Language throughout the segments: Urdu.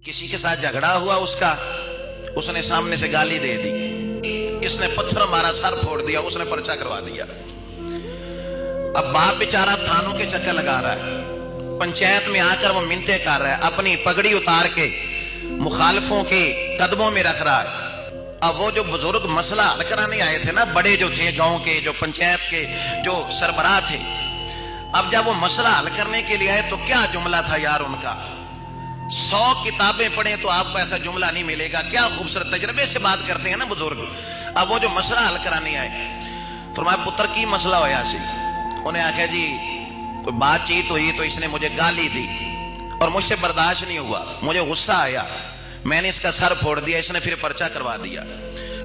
کسی کے ساتھ جھگڑا ہوا اس کا، اس نے سامنے سے گالی دے دی، اس نے پتھر مارا، سر پھوڑ دیا، اس نے پرچہ کروا دیا۔ اب باپ بیچارہ تھانوں کے چکر لگا رہا ہے، پنچایت میں آ کر وہ منتیں کر رہا ہے، اپنی پگڑی اتار کے مخالفوں کے قدموں میں رکھ رہا ہے۔ اب وہ جو بزرگ مسئلہ حل کرانے آئے تھے نا، بڑے جو تھے گاؤں کے، جو پنچایت کے جو سربراہ تھے، اب جب وہ مسئلہ حل کرنے کے لیے آئے تو کیا جملہ تھا یار ان کا، 100 کتابیں پڑھیں تو آپ کو ایسا جملہ نہیں ملے گا۔ کیا خوبصورت تجربے سے بات کرتے ہیں نا بزرگ۔ اب وہ جو مسئلہ حل کرانے آئے، فرمایا پتر کی مسئلہ ہویا سی؟ انہیں آخیا جی کوئی بات چیت ہوئی تو اس نے مجھے گالی دی اور مجھ سے برداشت نہیں ہوا، مجھے غصہ آیا، میں نے اس کا سر پھوڑ دیا، اس نے پھر پرچہ کروا دیا۔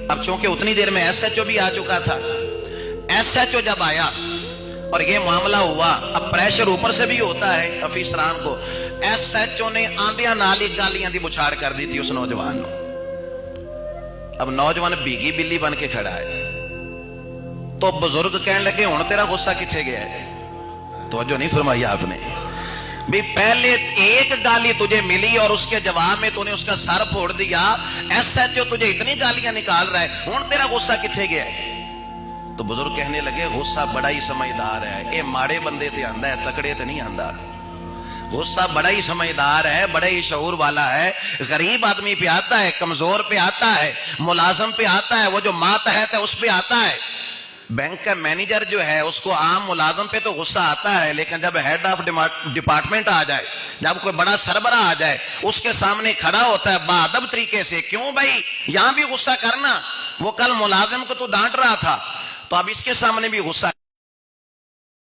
اب چونکہ اتنی دیر میں ایس ایچ او بھی آ چکا تھا، ایس ایچ او جب آیا اور یہ معاملہ ہوا، اب پریشر اوپر سے بھی ہوتا ہے افیسران کو، ایس ایچ او نے آندیاں نالی گالیاں دی بچھاڑ کر دی تھی اس نوجوان کو۔ اب نوجوان بھیگی بلی بن کے کھڑا ہے، تو بزرگ کہنے لگے ہن تیرا غصہ کتنے گیا ہے؟ توجہ نہیں فرمائی آپ نے بھی، پہلے ایک گالی تجھے ملی اور اس کے جواب میں تو نے اس کا سر پھوڑ دیا، ایس ایچ او تجھے اتنی گالیاں نکال رہا ہے، ہن تیرا غصہ کتنے گیا ہے؟ تو بزرگ کہنے لگے غصہ بڑا ہی سمجھدار ہے، اے ماڑے بندے تے آندا ہے، تکڑے تے نہیں آندا۔ غصہ بڑا ہی سمجھدار ہے، بڑا ہی شعور والا ہے، غریب آدمی پہ آتا ہے، کمزور پہ آتا ہے، ملازم پہ آتا ہے، وہ جو ماتحت ہے اس پہ آتا ہے۔ بینک کا مینیجر جو ہے اس کو عام ملازم پہ تو غصہ آتا ہے، لیکن جب ہیڈ آف ڈپارٹمنٹ آ جائے، جب کوئی بڑا سربراہ آ جائے، اس کے سامنے کھڑا ہوتا ہے باادب طریقے سے، کیوں بھائی یہاں بھی غصہ کرنا، وہ کل ملازم کو تو ڈانٹ رہا تھا، تو اب اس کے سامنے بھی غصہ